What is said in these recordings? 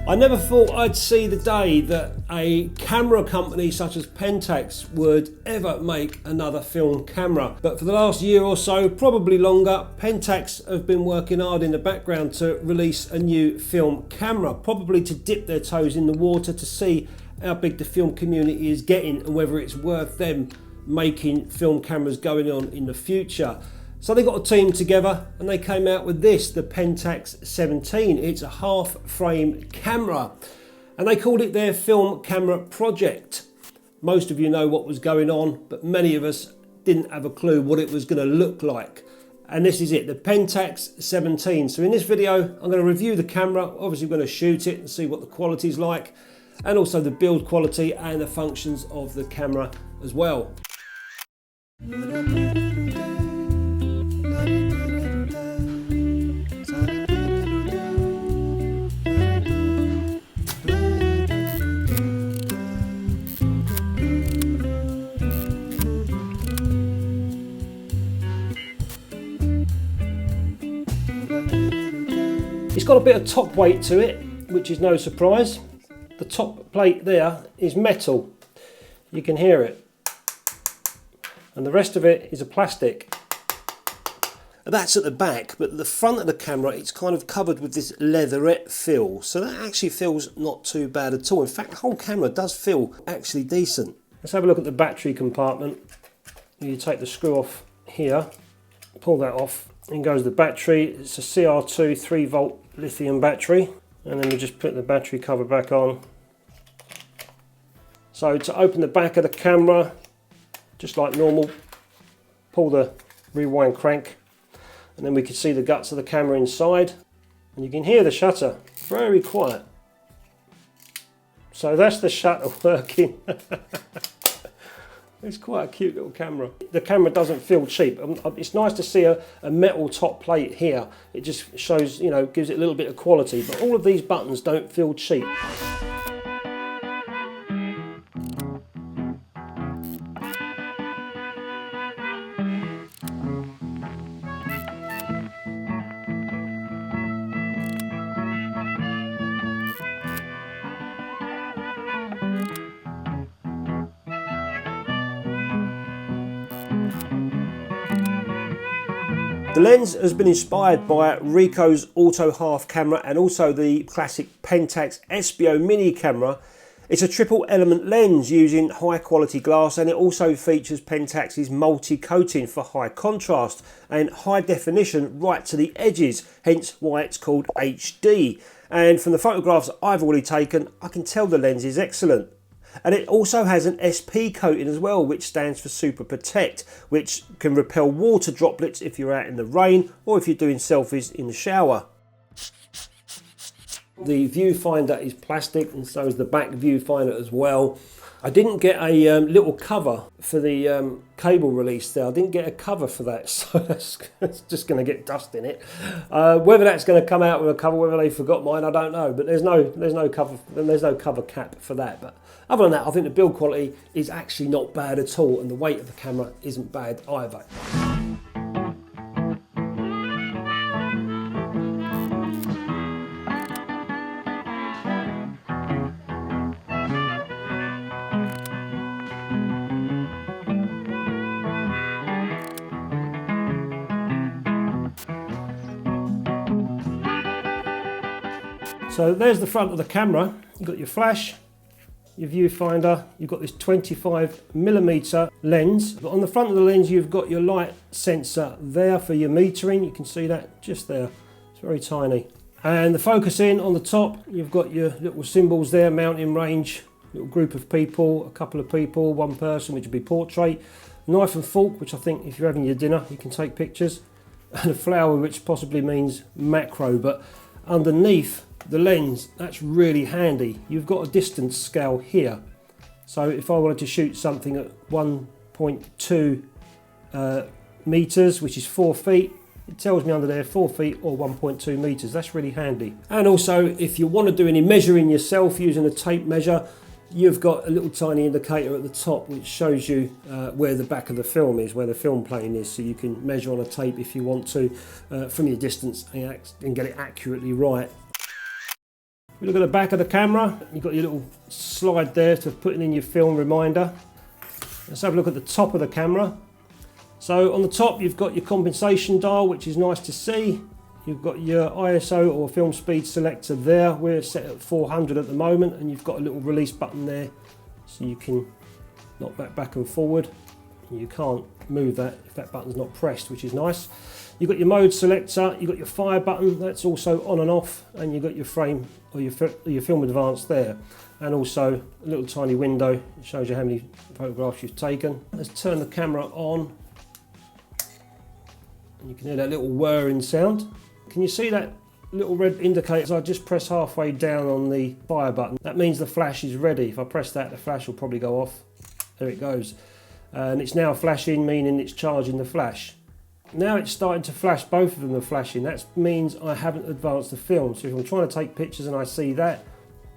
I never thought I'd see the day that a camera company such as Pentax would ever make another film camera. But for the last year or so, probably longer, Pentax have been working hard in the background to release a new film camera, probably to dip their toes in the water to see how big the film community is getting and whether it's worth them making film cameras going on in the future. So they got a team together and they came out with this, the Pentax 17. It's a half frame camera and they called it their film camera project. Most of you know what was going on, but many of us didn't have a clue what it was going to look like. And this is it, the Pentax 17. So in this video, I'm going to review the camera. Obviously, we're going to shoot it and see what the quality is like, and also the build quality and the functions of the camera as well. It's got a bit of top weight to it, which is no surprise. The top plate there is metal. You can hear it. And the rest of it is a plastic. That's at the back, but the front of the camera, it's kind of covered with this leatherette feel. So that actually feels not too bad at all. In fact, the whole camera does feel actually decent. Let's have a look at the battery compartment. You take the screw off here, pull that off. In goes the battery. It's a CR2 3-volt lithium battery, and then we just put the battery cover back on. So to open the back of the camera, just like normal, pull the rewind crank, and then we can see the guts of the camera inside, and you can hear the shutter, very quiet. So that's the shutter working. It's quite a cute little camera. The camera doesn't feel cheap. It's nice to see a metal top plate here. It just shows, you know, gives it a little bit of quality, but all of these buttons don't feel cheap. The lens has been inspired by RECOH's auto half camera and also the classic Pentax SBO mini camera. It's a triple element lens using high quality glass, and it also features Pentax's multi-coating for high contrast and high definition right to the edges, hence why it's called HD. And from the photographs I've already taken, I can tell the lens is excellent. And it also has an SP coating as well, which stands for Super Protect, which can repel water droplets if you're out in the rain or if you're doing selfies in the shower. The viewfinder is plastic, and so is the back viewfinder as well. I didn't get a little cover for the cable release there. I didn't get a cover for that, so that's just going to get dust in it. Whether that's going to come out with a cover, whether they forgot mine, I don't know. But there's no cover cap for that. But other than that, I think the build quality is actually not bad at all, and the weight of the camera isn't bad either. So there's the front of the camera. You've got your flash, your viewfinder, you've got this 25mm lens. But on the front of the lens, you've got your light sensor there for your metering. You can see that just there. It's very tiny. And the focusing on the top, you've got your little symbols there, mountain range, little group of people, a couple of people, one person, which would be portrait, knife and fork, which I think if you're having your dinner, you can take pictures, and a flower, which possibly means macro. But underneath the lens, that's really handy. You've got a distance scale here. So if I wanted to shoot something at 1.2 meters, which is 4 feet, it tells me under there 4 feet or 1.2 meters. That's really handy. And also, if you want to do any measuring yourself using a tape measure, you've got a little tiny indicator at the top which shows you where the back of the film is, where the film plane is, so you can measure on a tape if you want to from your distance and get it accurately right. If you look at the back of the camera, you've got your little slide there to putting in your film reminder. Let's have a look at the top of the camera. So on the top you've got your compensation dial, which is nice to see. You've got your ISO or film speed selector there. We're set at 400 at the moment, and you've got a little release button there so you can knock that back and forward. You can't move that if that button's not pressed, which is nice. You've got your mode selector, you've got your fire button, that's also on and off, and you've got your frame or your film advance there. And also a little tiny window, it shows you how many photographs you've taken. Let's turn the camera on. And you can hear that little whirring sound. Can you see that little red indicator? I just press halfway down on the fire button. That means the flash is ready. If I press that, the flash will probably go off. There it goes. And it's now flashing, meaning it's charging the flash. Now it's starting to flash, both of them are flashing. That means I haven't advanced the film. So if I'm trying to take pictures and I see that,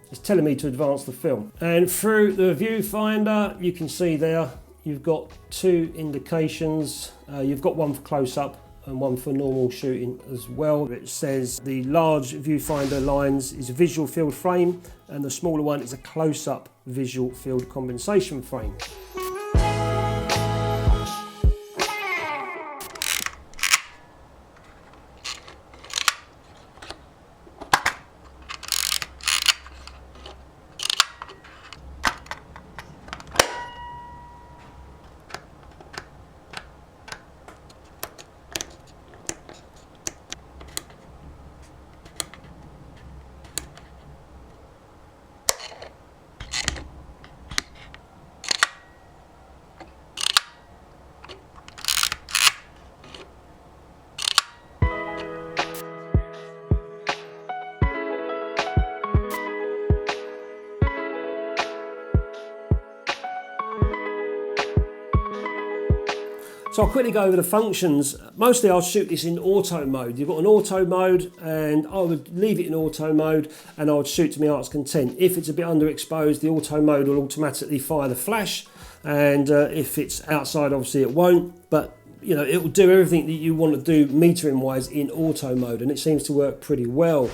it's telling me to advance the film. And through the viewfinder, you can see there, you've got two indications. You've got one for close-up and one for normal shooting as well. It says the large viewfinder lines is a visual field frame, and the smaller one is a close-up visual field compensation frame. So I'll quickly go over the functions. Mostly I'll shoot this in auto mode. You've got an auto mode, and I would leave it in auto mode and I would shoot to my heart's content. If it's a bit underexposed, the auto mode will automatically fire the flash, and if it's outside, obviously it won't, but you know, it will do everything that you want to do metering wise in auto mode, and it seems to work pretty well.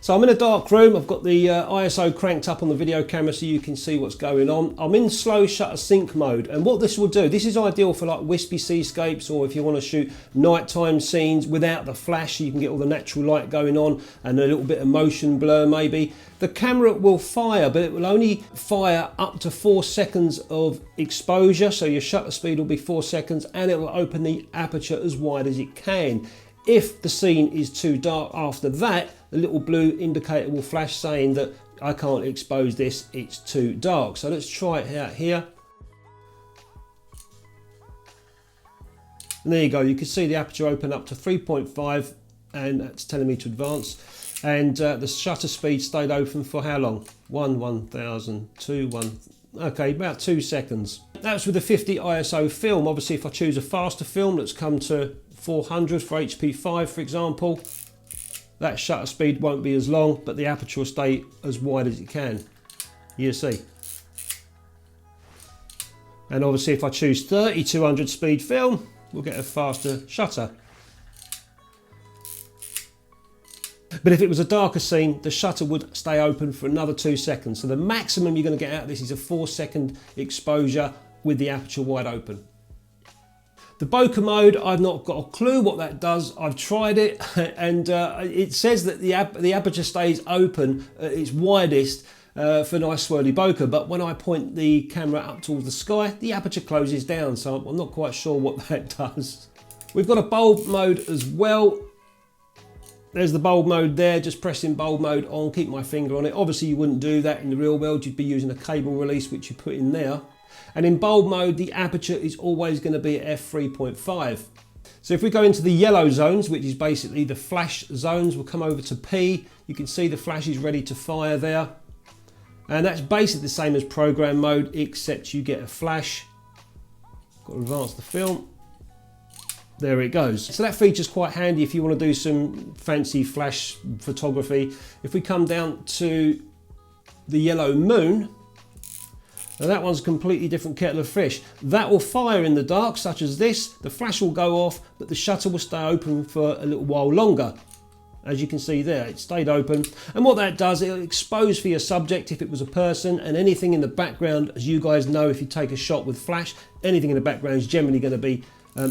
So I'm in a dark room. I've got the ISO cranked up on the video camera so you can see what's going on. I'm in slow shutter sync mode, and what this will do, this is ideal for like wispy seascapes, or if you want to shoot nighttime scenes without the flash, so you can get all the natural light going on and a little bit of motion blur maybe. The camera will fire, but it will only fire up to 4 seconds of exposure, so your shutter speed will be 4 seconds, and it will open the aperture as wide as it can. If the scene is too dark after that, the little blue indicator will flash saying that I can't expose this, it's too dark. So let's try it out here. And there you go, you can see the aperture open up to 3.5, and that's telling me to advance. And the shutter speed stayed open for how long? 1,000, 2, 1, okay, about 2 seconds. That's with a 50 ISO film. Obviously, if I choose a faster film that's come to 400 for HP5, for example, that shutter speed won't be as long, but the aperture will stay as wide as it can. You see. And obviously, if I choose 3200 speed film, we'll get a faster shutter. But if it was a darker scene, the shutter would stay open for another 2 seconds. So the maximum you're going to get out of this is a 4-second exposure with the aperture wide open. The bokeh mode, I've not got a clue what that does. I've tried it, and it says that the aperture stays open at its widest for nice swirly bokeh, but when I point the camera up towards the sky, the aperture closes down, so I'm not quite sure what that does. We've got a bulb mode as well. There's the bulb mode there, just pressing bulb mode on, keep my finger on it. Obviously you wouldn't do that in the real world, you'd be using a cable release which you put in there. And in bulb mode, the aperture is always going to be at f3.5. So if we go into the yellow zones, which is basically the flash zones, we'll come over to P. You can see the flash is ready to fire there. And that's basically the same as program mode, except you get a flash. Got to advance the film. There it goes. So that feature's quite handy if you want to do some fancy flash photography. If we come down to the yellow moon, now that one's a completely different kettle of fish. That will fire in the dark, such as this. The flash will go off, but the shutter will stay open for a little while longer. As you can see there, it stayed open. And what that does, it'll expose for your subject if it was a person, and anything in the background, as you guys know, if you take a shot with flash, anything in the background is generally going to be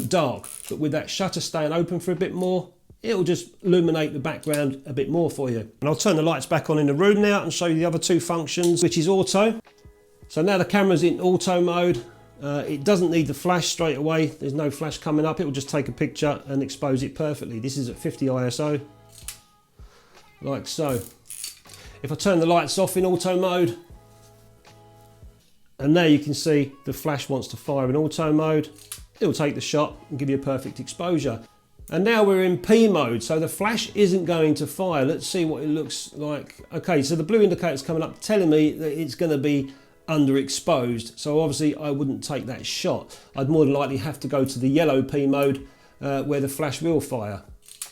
dark. But with that shutter staying open for a bit more, it'll just illuminate the background a bit more for you. And I'll turn the lights back on in the room now and show you the other two functions, which is auto. So now the camera's in auto mode. It doesn't need the flash straight away. There's no flash coming up. It will just take a picture and expose it perfectly. This is at 50 ISO, like so. If I turn the lights off in auto mode, and there you can see the flash wants to fire in auto mode, it'll take the shot and give you a perfect exposure. And now we're in P mode, so the flash isn't going to fire. Let's see what it looks like. Okay, so the blue indicator's coming up telling me that it's going to be underexposed, so obviously I wouldn't take that shot. I'd more than likely have to go to the yellow P mode where the flash will fire.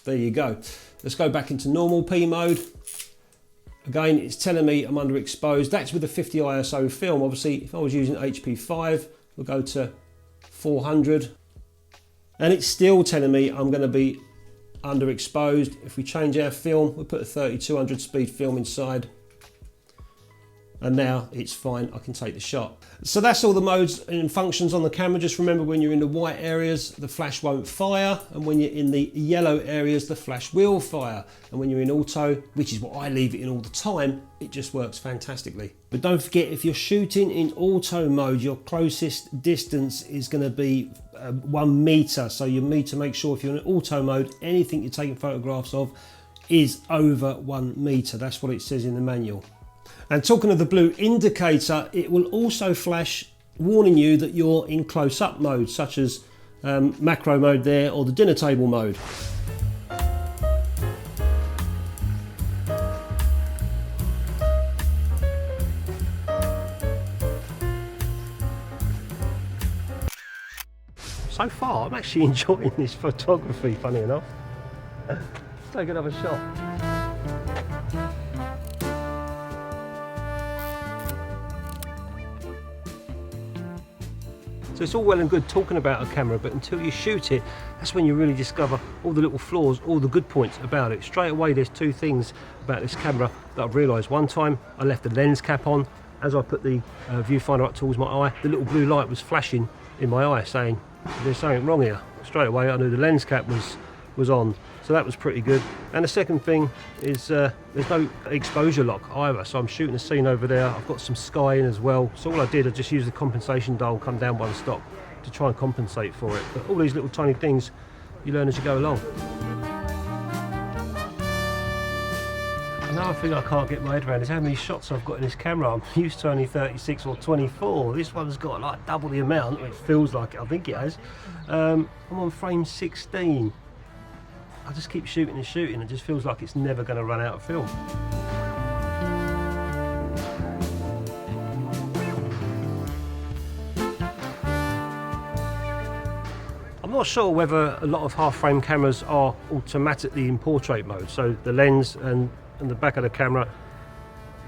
There you go. Let's go back into normal P mode. Again, it's telling me I'm underexposed. That's with a 50 ISO film. Obviously, if I was using HP5, we'll go to 400. And it's still telling me I'm going to be underexposed. If we change our film, we'll put a 3200 speed film inside. And now it's fine, I can take the shot. So that's all the modes and functions on the camera. Just remember, when you're in the white areas, the flash won't fire. And when you're in the yellow areas, the flash will fire. And when you're in auto, which is what I leave it in all the time, it just works fantastically. But don't forget, if you're shooting in auto mode, your closest distance is going to be 1 meter. So you need to make sure if you're in auto mode, anything you're taking photographs of is over 1 meter. That's what it says in the manual. And talking of the blue indicator, it will also flash warning you that you're in close-up mode, such as macro mode there, or the dinner table mode. So far, I'm actually enjoying this photography, funny enough. Let's take another shot. So it's all well and good talking about a camera, but until you shoot it, that's when you really discover all the little flaws, all the good points about it. Straight away, there's two things about this camera that I've realised. One time, I left the lens cap on. As I put the viewfinder up towards my eye, the little blue light was flashing in my eye, saying there's something wrong here. Straight away, I knew the lens cap was on. So that was pretty good. And the second thing is there's no exposure lock either. So I'm shooting a scene over there. I've got some sky in as well. So all I did, I just used the compensation dial, come down one stop to try and compensate for it. But all these little tiny things you learn as you go along. Another thing I can't get my head around is how many shots I've got in this camera. I'm used to only 36 or 24. This one's got like double the amount. It feels like it, I think it has. I'm on frame 16. I just keep shooting and shooting. It just feels like it's never going to run out of film. I'm not sure whether a lot of half-frame cameras are automatically in portrait mode. So the lens and the back of the camera,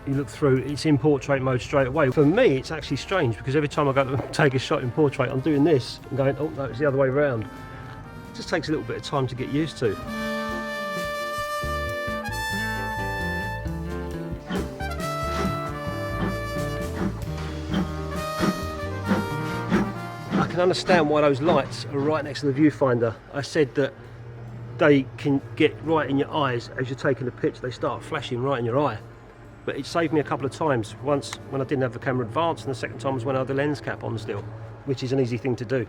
you look through, it's in portrait mode straight away. For me, it's actually strange because every time I go to take a shot in portrait, I'm doing this and going, oh no, it's the other way around. It just takes a little bit of time to get used to. I can understand why those lights are right next to the viewfinder. I said that they can get right in your eyes as you're taking a picture. They start flashing right in your eye. But it saved me a couple of times. Once when I didn't have the camera advanced, and the second time was when I had the lens cap on still, which is an easy thing to do.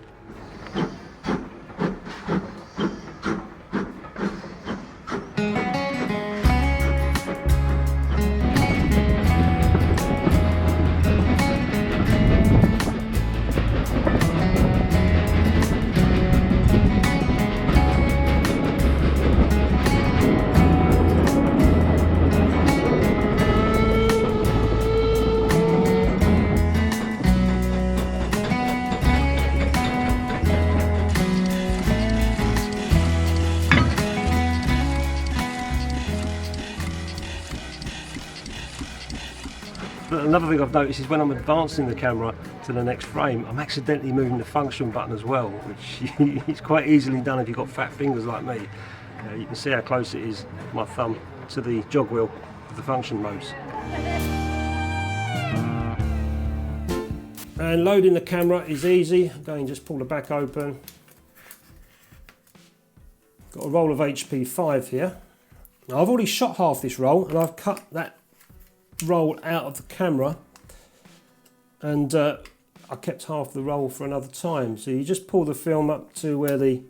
But another thing I've noticed is when I'm advancing the camera to the next frame, I'm accidentally moving the function button as well, which is quite easily done if you've got fat fingers like me. You can see how close it is, my thumb, to the jog wheel of the function modes. And loading the camera is easy. Again, just pull the back open. Got a roll of HP5 here. Now, I've already shot half this roll and I've cut that roll out of the camera, and I kept half the roll for another time. So you just pull the film up to where the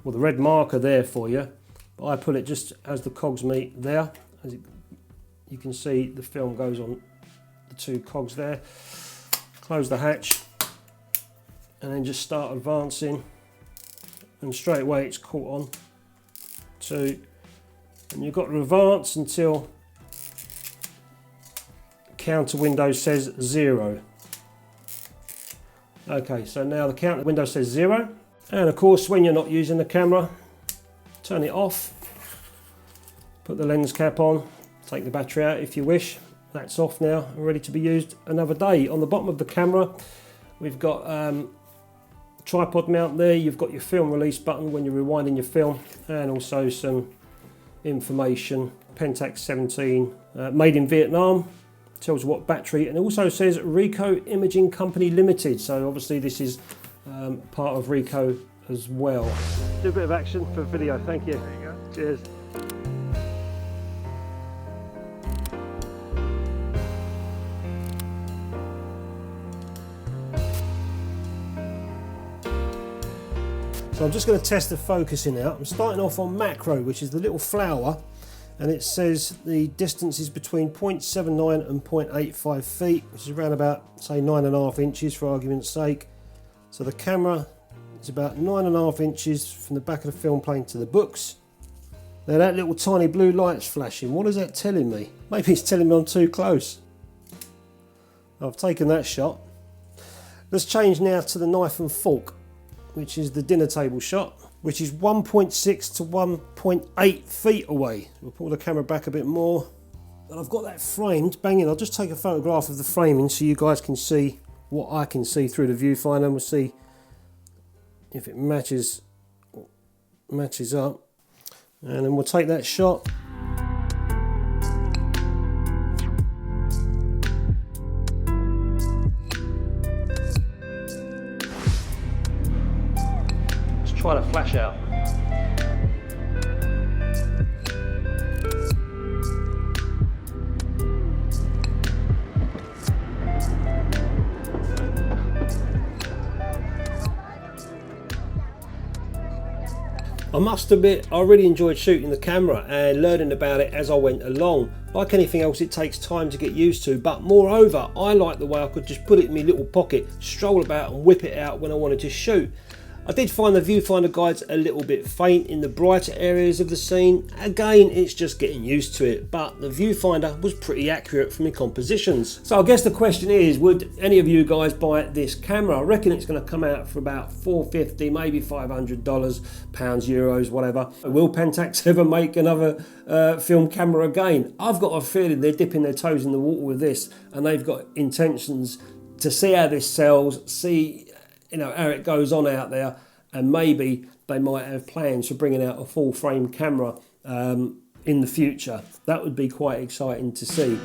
red marker there for you. But I put it just as the cogs meet there. You can see the film goes on the two cogs there. Close the hatch and then just start advancing, and straight away it's caught on. 2, and you've got to advance until counter window says 0. Okay, so now the counter window says 0, and of course when you're not using the camera, turn it off, put the lens cap on, take the battery out if you wish. That's off now and ready to be used another day. On the bottom of the camera we've got tripod mount there. You've got your film release button when you're rewinding your film, and also some information. Pentax 17, made in Vietnam, tells you what battery, and it also says RECOH Imaging Company Limited, so obviously this is part of RECOH as well. Do a bit of action for video, thank you. There you go. Cheers. So I'm just going to test the focusing out. I'm starting off on macro, which is the little flower, and it says the distance is between 0.79 and 0.85 feet, which is around about, say, 9.5 inches for argument's sake. So the camera is about 9.5 inches from the back of the film plane to the books. Now that little tiny blue light's flashing, what is that telling me? Maybe it's telling me I'm too close. I've taken that shot. Let's change now to the knife and fork, which is the dinner table shot, which is 1.6 to 1.8 feet away. We'll pull the camera back a bit more. And I've got that framed, banging. I'll just take a photograph of the framing so you guys can see what I can see through the viewfinder, and we'll see if it matches up. And then we'll take that shot. Try to flash out. I must admit, I really enjoyed shooting the camera and learning about it as I went along. Like anything else, it takes time to get used to, but moreover, I like the way I could just put it in my little pocket, stroll about and whip it out when I wanted to shoot. I did find the viewfinder guides a little bit faint in the brighter areas of the scene. Again, it's just getting used to it, but the viewfinder was pretty accurate for my compositions. So I guess the question is, would any of you guys buy this camera? I reckon it's going to come out for about $450, maybe $500, pounds, euros, whatever. Will Pentax ever make another film camera again? I've got a feeling they're dipping their toes in the water with this, and they've got intentions to see how this sells, see how it goes on out there, and maybe they might have plans for bringing out a full frame camera in the future. That would be quite exciting to see.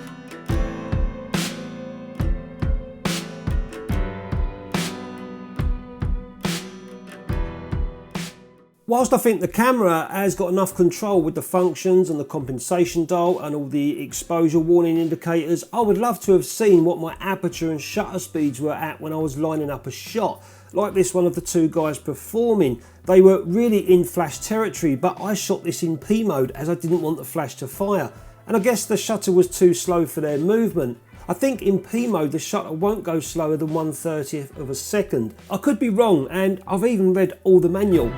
Whilst I think the camera has got enough control with the functions and the compensation dial and all the exposure warning indicators, I would love to have seen what my aperture and shutter speeds were at when I was lining up a shot. Like this one of the two guys performing. They were really in flash territory, but I shot this in P mode as I didn't want the flash to fire. And I guess the shutter was too slow for their movement. I think in P mode the shutter won't go slower than 1/30th of a second. I could be wrong, and I've even read all the manual.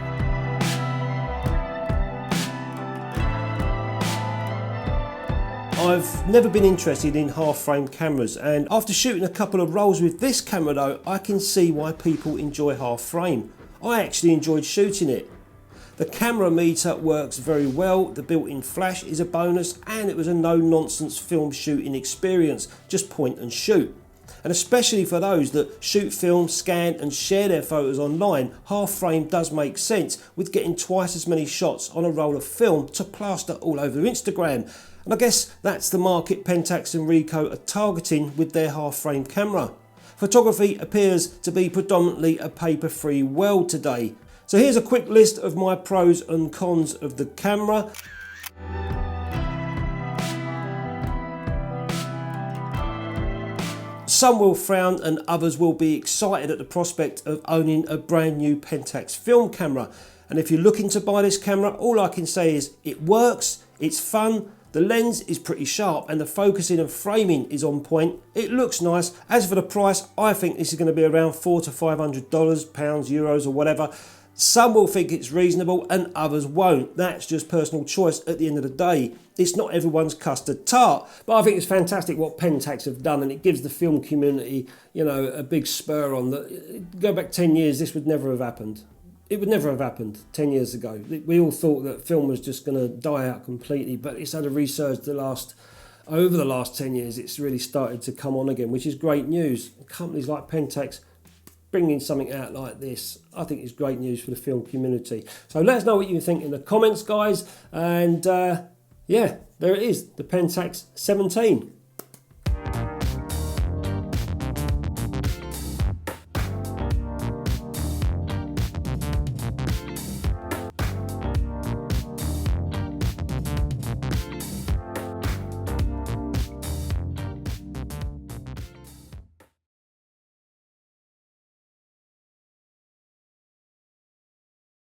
I've never been interested in half-frame cameras, and after shooting a couple of rolls with this camera though, I can see why people enjoy half-frame. I actually enjoyed shooting it. The camera meter works very well, the built-in flash is a bonus, and it was a no-nonsense film shooting experience, just point and shoot. And especially for those that shoot film, scan and share their photos online, half frame does make sense with getting twice as many shots on a roll of film to plaster all over Instagram. And I guess that's the market Pentax and RECOH are targeting with their half frame camera. Photography appears to be predominantly a paper-free world today. So here's a quick list of my pros and cons of the camera. Some will frown and others will be excited at the prospect of owning a brand new Pentax film camera. And if you're looking to buy this camera, all I can say is it works, it's fun, the lens is pretty sharp and the focusing and framing is on point. It looks nice. As for the price, I think this is going to be around $400 to $500, pounds, euros or whatever. Some will think it's reasonable and others won't. That's just personal choice at the end of the day. It's not everyone's custard tart. But I think it's fantastic what Pentax have done, and it gives the film community, you know, a big spur on that. Go back 10 years, this would never have happened. It would never have happened 10 years ago. We all thought that film was just going to die out completely, but it's had a resurge over the last 10 years. It's really started to come on again, which is great news. Companies like Pentax bringing something out like this, I think is great news for the film community. So let us know what you think in the comments, guys. And yeah, there it is, the Pentax 17.